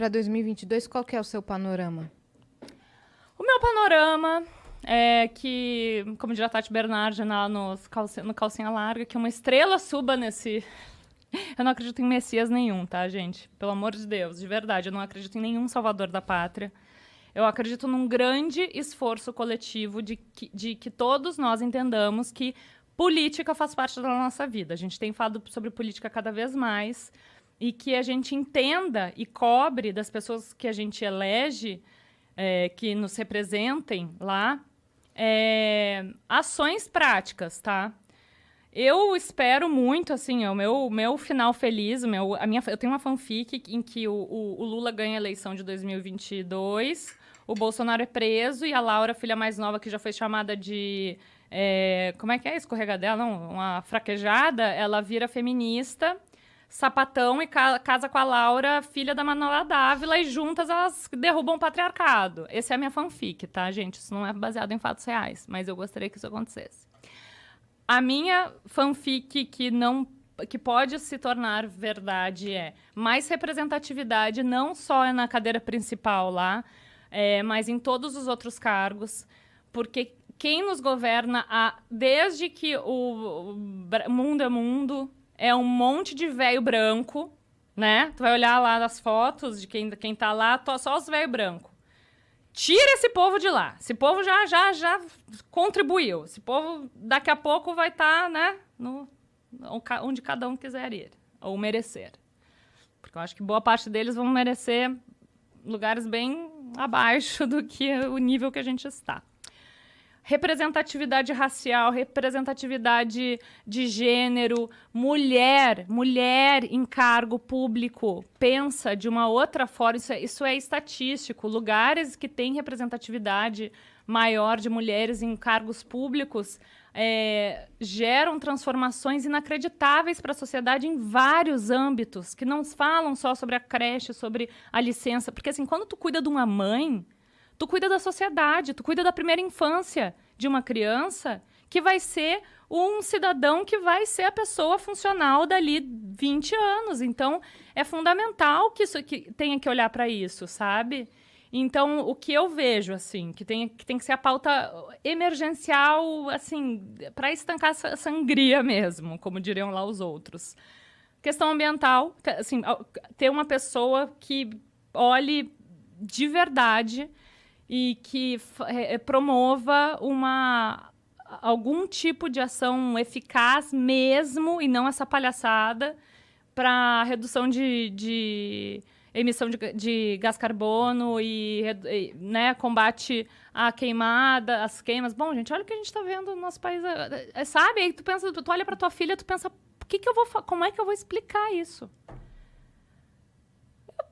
para 2022, qual que é o seu panorama? O meu panorama é que, como diz a Tati Bernardi no Calcinha Larga, que uma estrela suba nesse... Eu não acredito em Messias nenhum, tá, gente? Pelo amor de Deus, de verdade, eu não acredito em nenhum salvador da pátria. Eu acredito num grande esforço coletivo de que todos nós entendamos que política faz parte da nossa vida. A gente tem falado sobre política cada vez mais e que a gente entenda e cobre das pessoas que a gente elege, que nos representem lá, ações práticas, tá? Eu espero muito, assim, o meu final feliz, eu tenho uma fanfic em que o Lula ganha a eleição de 2022, o Bolsonaro é preso e a Laura, filha mais nova, que já foi chamada de... como é que é? Escorregadela? Não, uma fraquejada. Ela vira feminista, sapatão, e casa com a Laura, filha da Manuela Dávila, e juntas elas derrubam o patriarcado. Essa é a minha fanfic, tá, gente? Isso não é baseado em fatos reais, mas eu gostaria que isso acontecesse. A minha fanfic que pode se tornar verdade mais representatividade, não só na cadeira principal lá, mas em todos os outros cargos, porque quem nos governa desde que o mundo é mundo, é um monte de velho branco, né? Tu vai olhar lá nas fotos de quem tá lá, só os velho branco. Tira esse povo de lá. Esse povo já contribuiu. Esse povo daqui a pouco vai estar, né, onde cada um quiser ir, ou merecer. Porque eu acho que boa parte deles vão merecer lugares bem abaixo do que o nível que a gente está. Representatividade racial, representatividade de gênero, mulher em cargo público pensa de uma outra forma, isso é estatístico. Lugares que têm representatividade maior de mulheres em cargos públicos geram transformações inacreditáveis para a sociedade em vários âmbitos, que não falam só sobre a creche, sobre a licença. Porque, assim, quando tu cuida de uma mãe, tu cuida da sociedade, tu cuida da primeira infância de uma criança, que vai ser um cidadão que vai ser a pessoa funcional dali 20 anos. Então, é fundamental que tenha que olhar para isso, sabe? Então, o que eu vejo, assim, que tem que ser a pauta emergencial, assim, para estancar essa sangria mesmo, como diriam lá os outros. Questão ambiental, assim, ter uma pessoa que olhe de verdade e que promova algum tipo de ação eficaz mesmo, e não essa palhaçada, para redução de emissão de gás carbono e né, combate à queimada, às queimas. Bom, gente, olha o que a gente está vendo no nosso país. Sabe? Aí tu olha para tua filha, tu pensa, como é que eu vou explicar isso?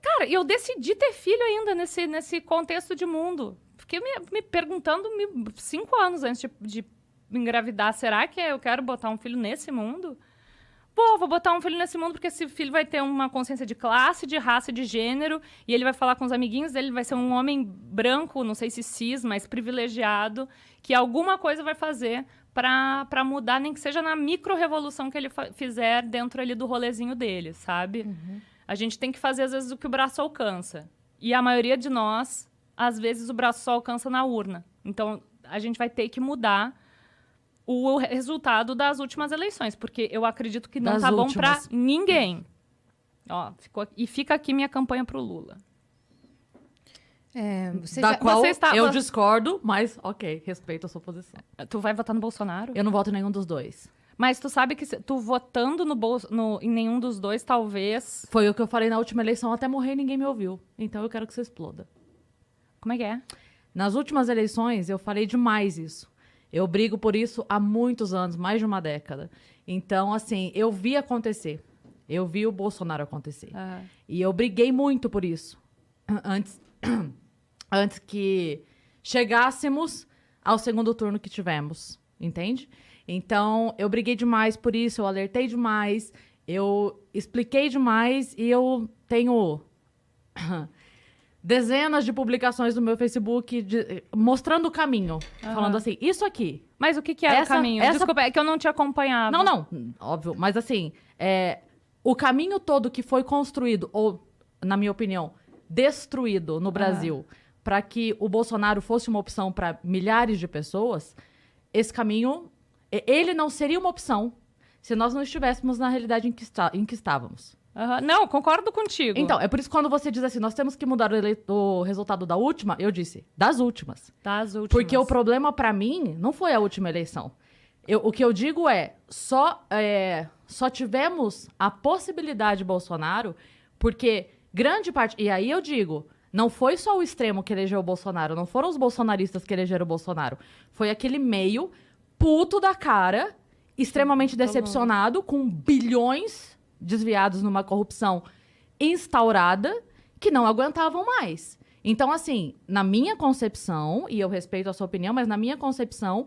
Cara, eu decidi ter filho ainda nesse contexto de mundo. Fiquei me perguntando 5 anos antes de engravidar. Será que eu quero botar um filho nesse mundo? Vou botar um filho nesse mundo porque esse filho vai ter uma consciência de classe, de raça, de gênero, e ele vai falar com os amiguinhos dele, vai ser um homem branco, não sei se cis, mas privilegiado, que alguma coisa vai fazer para mudar, nem que seja na micro-revolução que ele fizer dentro ali do rolezinho dele, sabe? Uhum. A gente tem que fazer, às vezes, o que o braço alcança. E a maioria de nós, às vezes, o braço só alcança na urna. Então, a gente vai ter que mudar o resultado das últimas eleições, porque eu acredito que não tá bom para ninguém. Ó, fica aqui minha campanha pro Lula. Eu discordo, mas ok, respeito a sua posição. Tu vai votar no Bolsonaro? Eu não voto em nenhum dos dois. Mas tu sabe que tu votando em nenhum dos dois, talvez... Foi o que eu falei na última eleição, até morrer ninguém me ouviu. Então eu quero que você exploda. Como é que é? Nas últimas eleições, eu falei demais isso. Eu brigo por isso há muitos anos, mais de uma década. Então, assim, eu vi acontecer. Eu vi o Bolsonaro acontecer. E eu briguei muito por isso. Antes que chegássemos ao segundo turno que tivemos. Entende? Então, eu briguei demais por isso, eu alertei demais, eu expliquei demais e eu tenho dezenas de publicações no meu Facebook mostrando o caminho. Falando assim, isso aqui. Mas o que é o caminho? Desculpa, é que eu não te acompanhava. Não, óbvio. Mas assim, o caminho todo que foi construído, ou, na minha opinião, destruído no Brasil para que o Bolsonaro fosse uma opção para milhares de pessoas, esse caminho, ele não seria uma opção se nós não estivéssemos na realidade em que estávamos. Não, concordo contigo. Então, é por isso que quando você diz assim, nós temos que mudar o resultado da última, eu disse, das últimas. Das últimas. Porque o problema para mim não foi a última eleição. O que eu digo é, só tivemos a possibilidade Bolsonaro porque grande parte... E aí eu digo, não foi só o extremo que elegeu o Bolsonaro, não foram os bolsonaristas que elegeram o Bolsonaro. Foi aquele meio puto da cara, extremamente decepcionado, com bilhões desviados numa corrupção instaurada, que não aguentavam mais. Então, assim, na minha concepção, e eu respeito a sua opinião, mas na minha concepção,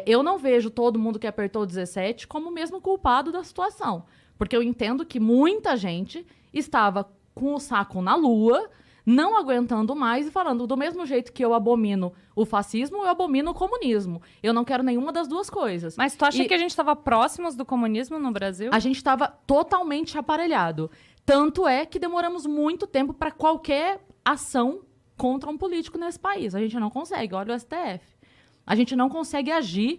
eu não vejo todo mundo que apertou 17 como o mesmo culpado da situação. Porque eu entendo que muita gente estava com o saco na lua, não aguentando mais e falando, do mesmo jeito que eu abomino o fascismo, eu abomino o comunismo. Eu não quero nenhuma das duas coisas. Mas tu acha que a gente estava próximos do comunismo no Brasil? A gente estava totalmente aparelhado. Tanto é que demoramos muito tempo para qualquer ação contra um político nesse país. A gente não consegue, olha o STF. A gente não consegue agir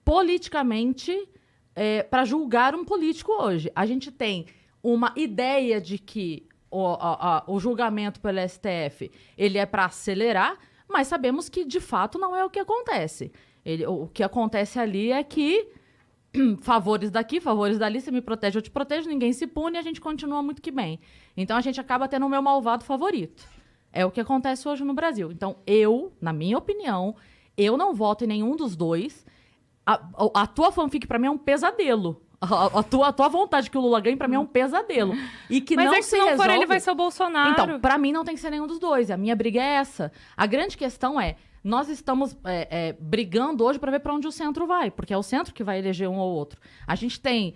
politicamente para julgar um político hoje. A gente tem uma ideia de que o julgamento pelo STF ele é para acelerar, mas sabemos que, de fato, não é o que acontece. O que acontece ali é que favores daqui, favores dali, você me protege, eu te protejo, ninguém se pune e a gente continua muito que bem. Então, a gente acaba tendo o meu malvado favorito. É o que acontece hoje no Brasil. Então, na minha opinião, eu não voto em nenhum dos dois. A tua fanfic, pra mim, é um pesadelo. A tua vontade que o Lula ganhe, pra mim, é um pesadelo. E que Mas não é que se não for ele, vai ser o Bolsonaro. Então, pra mim, não tem que ser nenhum dos dois. A minha briga é essa. A grande questão é, nós estamos brigando hoje pra ver pra onde o centro vai. Porque é o centro que vai eleger um ou outro. A gente tem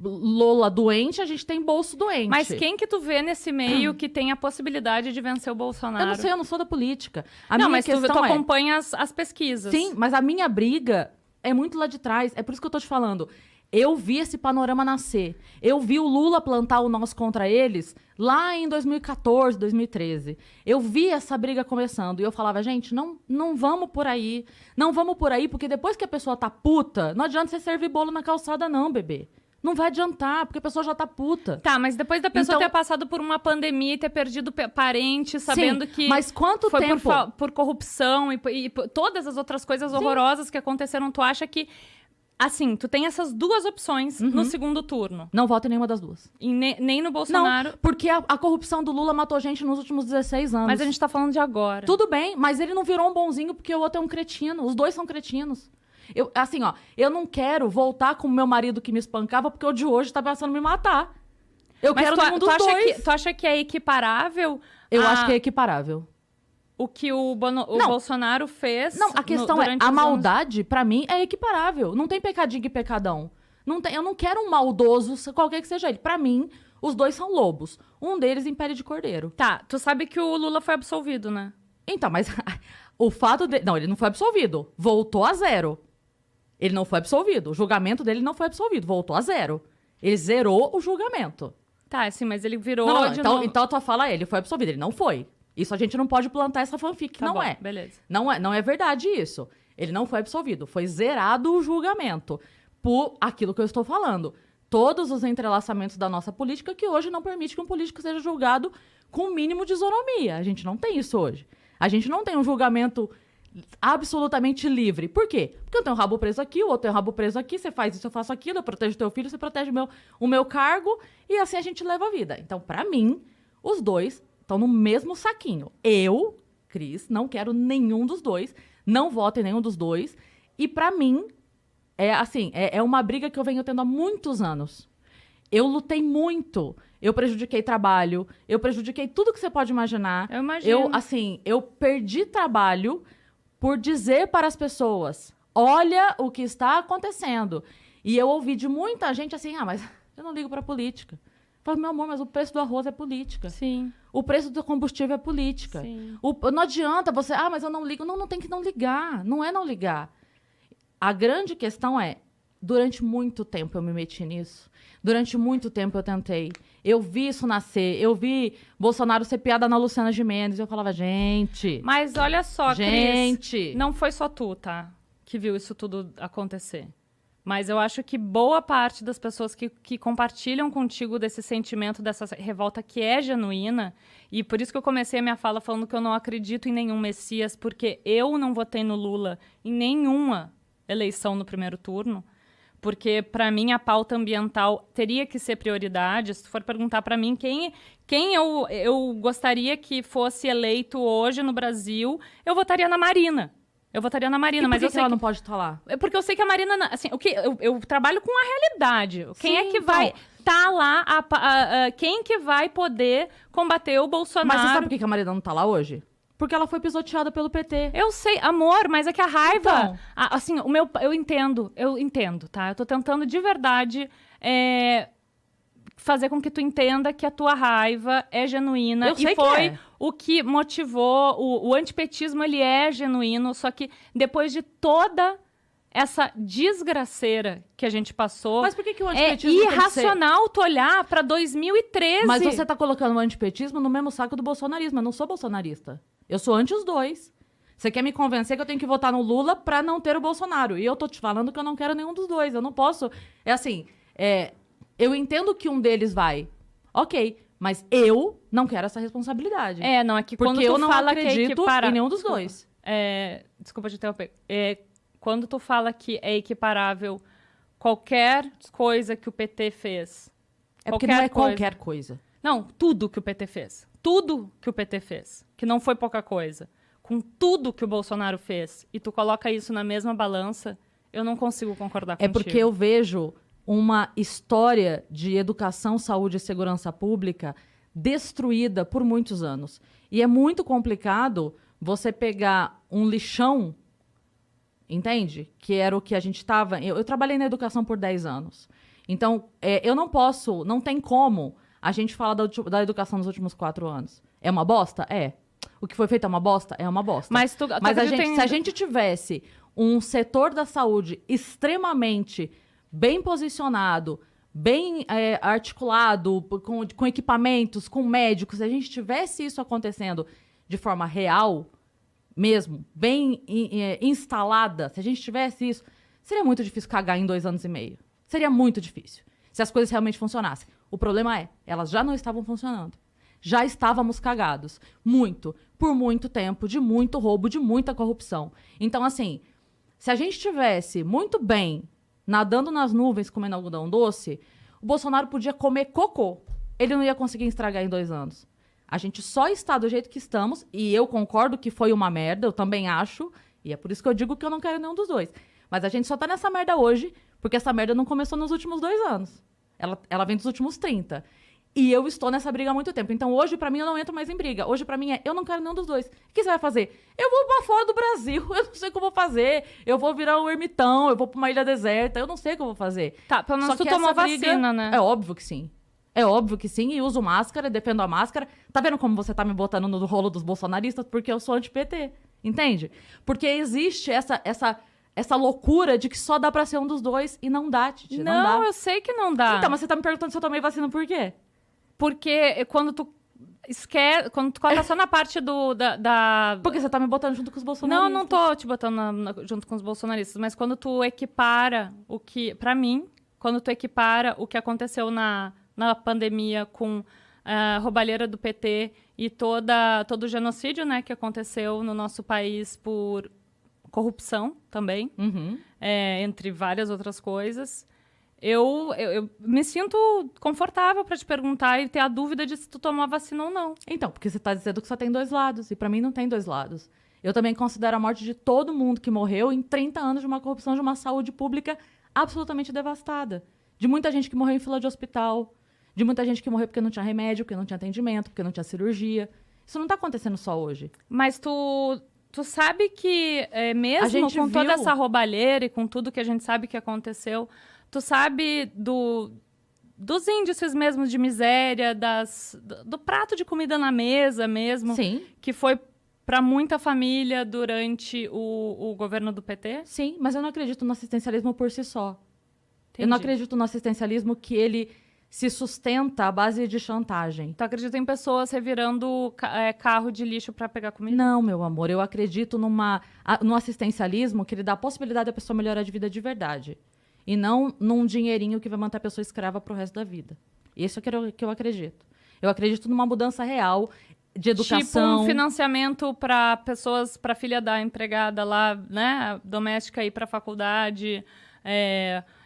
Lula doente, a gente tem Bolso doente. Mas quem que tu vê nesse meio que tem a possibilidade de vencer o Bolsonaro? Eu não sei, eu não sou da política. Não, mas tu acompanha as pesquisas. Sim, mas a minha briga é muito lá de trás. É por isso que eu tô te falando. Eu vi esse panorama nascer. Eu vi o Lula plantar o nós contra eles lá em 2014, 2013. Eu vi essa briga começando. E eu falava, gente, não vamos por aí. Não vamos por aí, porque depois que a pessoa tá puta, não adianta você servir bolo na calçada não, bebê. Não vai adiantar, porque a pessoa já tá puta. Tá, mas depois da pessoa ter passado por uma pandemia e ter perdido parente, sabendo que mas quanto foi tempo? por corrupção e todas as outras coisas horrorosas que aconteceram, tu acha que... Assim, tu tem essas duas opções no segundo turno. Não voto em nenhuma das duas. E nem no Bolsonaro. Não, porque a corrupção do Lula matou gente nos últimos 16 anos. Mas a gente tá falando de agora. Tudo bem, mas ele não virou um bonzinho porque o outro é um cretino. Os dois são cretinos. Eu não quero voltar com o meu marido que me espancava porque o de hoje tá pensando em me matar. Eu quero nenhum dos dois. Tu acha que é equiparável? Eu acho que é equiparável. O que o Bolsonaro fez. Não, a questão é, a maldade, pra mim, é equiparável. Não tem pecadinho e pecadão. Eu não quero um maldoso, qualquer que seja ele. Pra mim, os dois são lobos. Um deles em pele de cordeiro. Tá, tu sabe que o Lula foi absolvido, né? Então, mas o fato de... Não, ele não foi absolvido. Voltou a zero. Ele não foi absolvido. O julgamento dele não foi absolvido. Voltou a zero. Ele zerou o julgamento. Tá, sim, mas ele virou Então a tua fala é, ele foi absolvido. Ele não foi. Isso a gente não pode plantar essa fanfic, não é. Beleza. Não é verdade isso. Ele não foi absolvido. Foi zerado o julgamento por aquilo que eu estou falando. Todos os entrelaçamentos da nossa política que hoje não permite que um político seja julgado com o mínimo de isonomia. A gente não tem isso hoje. A gente não tem um julgamento absolutamente livre. Por quê? Porque eu tenho um rabo preso aqui, o outro tem um rabo preso aqui, você faz isso, eu faço aquilo, eu protejo teu filho, você protege o meu cargo, e assim a gente leva a vida. Então, pra mim, os dois estão no mesmo saquinho. Eu, Cris, não quero nenhum dos dois, não voto em nenhum dos dois. E pra mim, é uma briga que eu venho tendo há muitos anos. Eu lutei muito. Eu prejudiquei trabalho, eu prejudiquei tudo que você pode imaginar. Eu imagino. Eu perdi trabalho por dizer para as pessoas, olha o que está acontecendo. E eu ouvi de muita gente assim, mas eu não ligo pra política. Falei, meu amor, mas o preço do arroz é política. Sim. O preço do combustível é política. Sim. Não adianta você... mas eu não ligo. Não tem que não ligar. Não é não ligar. A grande questão é... durante muito tempo eu me meti nisso. Durante muito tempo eu tentei. Eu vi isso nascer. Eu vi Bolsonaro ser piada na Luciana Gimenez. Eu falava, gente... Mas olha só, gente... Cris, não foi só tu, tá? Que viu isso tudo acontecer. Mas eu acho que boa parte das pessoas que compartilham contigo desse sentimento, dessa revolta que é genuína, e por isso que eu comecei a minha fala falando que eu não acredito em nenhum Messias, porque eu não votei no Lula em nenhuma eleição no primeiro turno, porque, para mim, a pauta ambiental teria que ser prioridade. Se tu for perguntar para mim quem eu gostaria que fosse eleito hoje no Brasil, eu votaria na Marina. Eu votaria na Marina, E por mas que eu que sei ela que... não pode estar lá? É porque eu sei que a Marina, assim, eu trabalho com a realidade. Quem é Sim, que vai estar lá? Quem que vai poder combater o Bolsonaro? Mas você sabe por que que a Marina não tá lá hoje? Porque ela foi pisoteada pelo PT. Eu sei, amor, mas é que a raiva... Então. Assim, eu entendo, tá? Eu tô tentando de verdade fazer com que tu entenda que a tua raiva é genuína. Eu sei e foi que é. o que motivou... O antipetismo, ele é genuíno, só que depois de toda essa desgraceira que a gente passou... Mas por que que o é antipetismo tem que ser... irracional tu olhar pra 2013. Mas você tá colocando o antipetismo no mesmo saco do bolsonarismo. Eu não sou bolsonarista. Eu sou anti os dois. Você quer me convencer que eu tenho que votar no Lula pra não ter o Bolsonaro. E eu tô te falando que eu não quero nenhum dos dois. Eu não posso... É assim, eu entendo que um deles vai. Ok, mas eu não quero essa responsabilidade. Não, é que quando Porque tu eu não fala que acredito equipara... em nenhum dos dois. Desculpa te interromper. Quando tu fala que é equiparável qualquer coisa que o PT fez... É porque não é qualquer coisa. Não, tudo que o PT fez. Tudo que o PT fez. Que não foi pouca coisa. Com tudo que o Bolsonaro fez. E tu coloca isso na mesma balança, eu não consigo concordar contigo. É porque eu vejo uma história de educação, saúde e segurança pública destruída por muitos anos. E é muito complicado você pegar um lixão, entende? Que era o que a gente estava... Eu trabalhei na educação por 10 anos. Então, eu não posso, não tem como a gente falar da educação nos últimos 4 anos. É uma bosta? É. O que foi feito é uma bosta? É uma bosta. Mas Se a gente tivesse um setor da saúde extremamente bem posicionado, bem articulado, com equipamentos, com médicos, se a gente tivesse isso acontecendo de forma real, mesmo, bem instalada, se a gente tivesse isso, seria muito difícil cagar em 2 anos e meio. Seria muito difícil, se as coisas realmente funcionassem. O problema elas já não estavam funcionando. Já estávamos cagados. Muito. Por muito tempo, de muito roubo, de muita corrupção. Então, assim, se a gente tivesse muito bem nadando nas nuvens, comendo algodão doce, o Bolsonaro podia comer cocô. Ele não ia conseguir estragar em 2 anos. A gente só está do jeito que estamos, e eu concordo que foi uma merda, eu também acho, e é por isso que eu digo que eu não quero nenhum dos dois. Mas a gente só tá nessa merda hoje, porque essa merda não começou nos últimos 2 anos. Ela vem dos últimos 30. E eu estou nessa briga há muito tempo. Então, hoje, pra mim, eu não entro mais em briga. Hoje, pra mim, eu não quero nenhum dos dois. O que você vai fazer? Eu vou pra fora do Brasil. Eu não sei o que eu vou fazer. Eu vou virar um ermitão. Eu vou pra uma ilha deserta. Eu não sei o que eu vou fazer. Tá, pelo menos Só tu que tomou essa briga- vacina, né? É óbvio que sim. É óbvio que sim. E uso máscara, defendo a máscara. Tá vendo como você tá me botando no rolo dos bolsonaristas? Porque eu sou anti-PT. Entende? Porque existe essa loucura de que só dá pra ser um dos dois. E não dá, Titi. Não dá. Eu sei que não dá. Então, mas você tá me perguntando se eu tomei vacina por quê? Porque quando tu coloca só na parte da... Porque você tá me botando junto com os bolsonaristas. Não tô te botando junto com os bolsonaristas, mas quando tu equipara o que... Pra mim, quando tu equipara o que aconteceu na pandemia com a roubalheira do PT e todo o genocídio, né, que aconteceu no nosso país por corrupção também, Uhum. entre várias outras coisas... Eu me sinto confortável pra te perguntar e ter a dúvida de se tu tomou a vacina ou não. Então, porque você tá dizendo que só tem 2 lados. E pra mim não tem 2 lados. Eu também considero a morte de todo mundo que morreu em 30 anos de uma corrupção, de uma saúde pública absolutamente devastada. De muita gente que morreu em fila de hospital. De muita gente que morreu porque não tinha remédio, porque não tinha atendimento, porque não tinha cirurgia. Isso não tá acontecendo só hoje. Mas tu sabe que mesmo gente com toda viu- essa roubalheira e com tudo que a gente sabe que aconteceu, tu sabe dos índices mesmo de miséria, do prato de comida na mesa mesmo, Sim. que foi para muita família durante o governo do PT? Sim, mas eu não acredito no assistencialismo por si só. Eu não Entendi. acredito no assistencialismo que ele se sustenta à base de chantagem. Tu acredita em pessoas revirando carro de lixo pra pegar comida? Não, meu amor, eu acredito no assistencialismo que ele dá a possibilidade da pessoa melhorar de vida de verdade. E não num dinheirinho que vai manter a pessoa escrava pro resto da vida. Isso é que eu acredito. Eu acredito numa mudança real de educação. Tipo um financiamento para pessoas, para filha da empregada lá, né, doméstica ir para faculdade,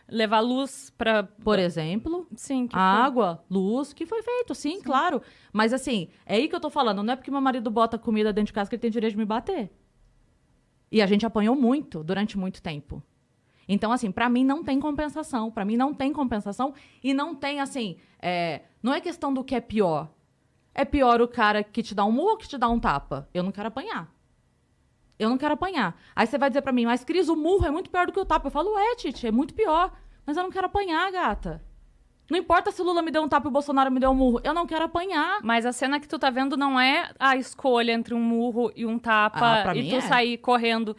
levar luz para, Por exemplo, sim, que água, luz, que foi feito, sim, claro. Mas assim, é aí que eu tô falando. Não é porque meu marido bota comida dentro de casa que ele tem direito de me bater. E a gente apanhou muito durante muito tempo. Então, assim, pra mim não tem compensação. Pra mim não tem compensação. E não tem, assim, não é questão do que é pior. É pior o cara que te dá um murro ou que te dá um tapa? Eu não quero apanhar. Eu não quero apanhar. Aí você vai dizer pra mim, mas Cris, o murro é muito pior do que o tapa. Eu falo, Titi, é muito pior. Mas eu não quero apanhar, gata. Não importa se o Lula me deu um tapa e o Bolsonaro me deu um murro. Eu não quero apanhar. Mas a cena que tu tá vendo não é a escolha entre um murro e um tapa pra e mim tu é. sair correndo.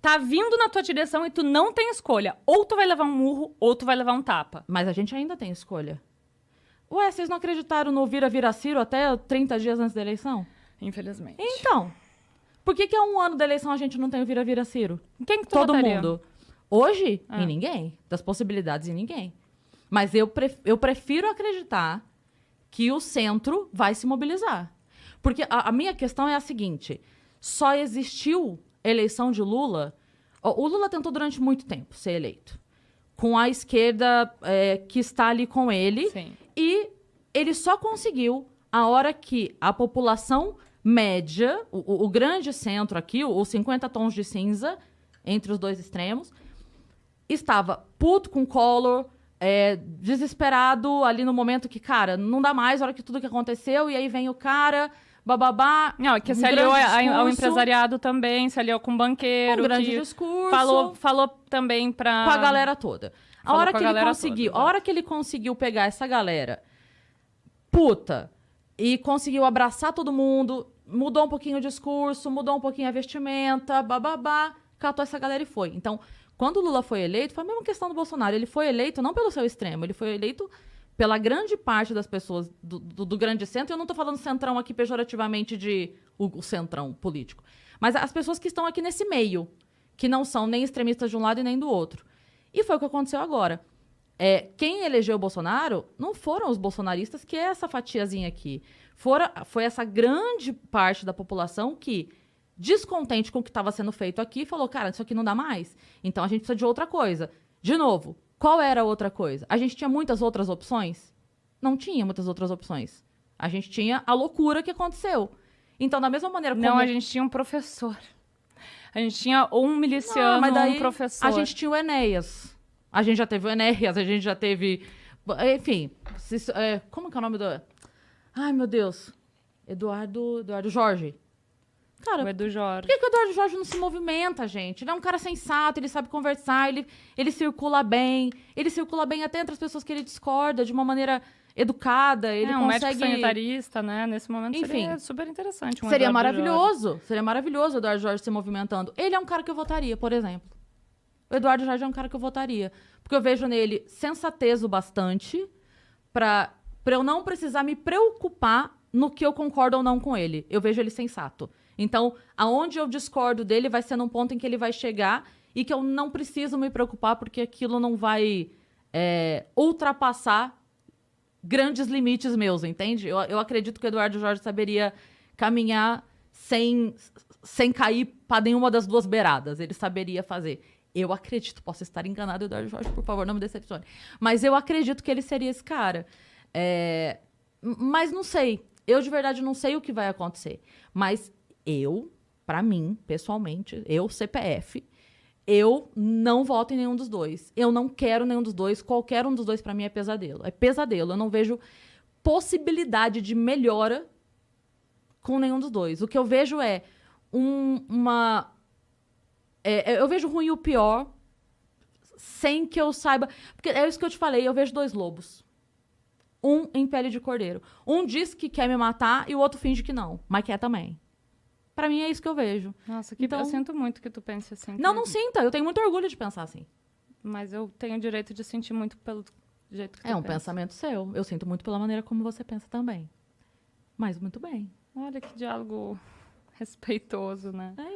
Tá vindo na tua direção e tu não tem escolha. Ou tu vai levar um murro, ou tu vai levar um tapa. Mas a gente ainda tem escolha. Ué, vocês não acreditaram no vira Ciro até 30 dias antes da eleição? Infelizmente. Então, por que há um ano da eleição a gente não tem o vira Ciro? Quem que tu Todo votaria? mundo. Hoje, em ninguém. Das possibilidades, em ninguém. Mas eu prefiro acreditar que o centro vai se mobilizar. Porque a minha questão é a seguinte. Só existiu eleição de Lula... O Lula tentou durante muito tempo ser eleito. Com a esquerda que está ali com ele. Sim. E ele só conseguiu a hora que a população média, o grande centro aqui, os 50 tons de cinza, entre os dois extremos, estava puto com Collor, desesperado ali no momento que, cara, não dá mais, a hora que tudo que aconteceu, e aí vem o cara, bababá. Não, que um se aliou grande ao discurso, empresariado também, se aliou com o banqueiro. um grande que discurso. Falou também pra... Com a galera toda. A Falou hora com a que ele galera conseguiu, toda, a hora que ele conseguiu pegar essa galera puta e conseguiu abraçar todo mundo, mudou um pouquinho o discurso, mudou um pouquinho a vestimenta, bababá, catou essa galera e foi. Então, quando o Lula foi eleito, foi a mesma questão do Bolsonaro. Ele foi eleito não pelo seu extremo, ele foi eleito pela grande parte das pessoas do grande centro. Eu não tô falando centrão aqui pejorativamente de o centrão político. Mas as pessoas que estão aqui nesse meio, que não são nem extremistas de um lado e nem do outro. E foi o que aconteceu agora. Quem elegeu o Bolsonaro não foram os bolsonaristas, que é essa fatiazinha aqui. Foi essa grande parte da população que, descontente com o que estava sendo feito aqui, falou, cara, isso aqui não dá mais. Então a gente precisa de outra coisa. De novo, qual era a outra coisa? A gente tinha muitas outras opções? Não tinha muitas outras opções. A gente tinha a loucura que aconteceu. Então, da mesma maneira como... Não, a gente tinha um professor. A gente tinha ou um miliciano mas daí ou um professor. a gente tinha o Enéas. A gente já teve o Enéas, a gente já teve... Enfim, como que é o nome do... Ai, meu Deus. Eduardo Jorge. Cara, O Edu Jorge. por que o Eduardo Jorge não se movimenta, gente? Ele é um cara sensato, ele sabe conversar, ele circula bem. Ele circula bem até entre as pessoas que ele discorda, de uma maneira educada. Ele um médico consegue... sanitarista, né? Nesse momento Enfim, seria super interessante. um Seria Eduardo Jorge. maravilhoso. Seria maravilhoso o Eduardo Jorge se movimentando. Ele é um cara que eu votaria, por exemplo. O Eduardo Jorge é um cara que eu votaria. Porque eu vejo nele sensatez o bastante pra eu não precisar me preocupar no que eu concordo ou não com ele. Eu vejo ele sensato. Então, aonde eu discordo dele vai ser num ponto em que ele vai chegar e que eu não preciso me preocupar porque aquilo não vai ultrapassar grandes limites meus, entende? Eu acredito que o Eduardo Jorge saberia caminhar sem cair para nenhuma das duas beiradas. Ele saberia fazer. Eu acredito, posso estar enganado, Eduardo Jorge, por favor, não me decepcione. Mas eu acredito que ele seria esse cara. Mas não sei. Eu, de verdade, não sei o que vai acontecer. Mas pra mim, pessoalmente, CPF, eu não voto em nenhum dos dois. Eu não quero nenhum dos dois. Qualquer um dos dois, pra mim, é pesadelo. É pesadelo. Eu não vejo possibilidade de melhora com nenhum dos dois. O que eu vejo é eu vejo ruim e o pior sem que eu saiba... Porque é isso que eu te falei. Eu vejo dois lobos. Um em pele de cordeiro. Um diz que quer me matar e o outro finge que não. Mas quer também. Pra mim é isso que eu vejo. Nossa, eu sinto muito que tu pense assim. Não sinta. Eu tenho muito orgulho de pensar assim. Mas eu tenho o direito de sentir muito pelo jeito que tu É um pensa. pensamento seu. Eu sinto muito pela maneira como você pensa também. Mas muito bem. Olha que diálogo respeitoso, né? É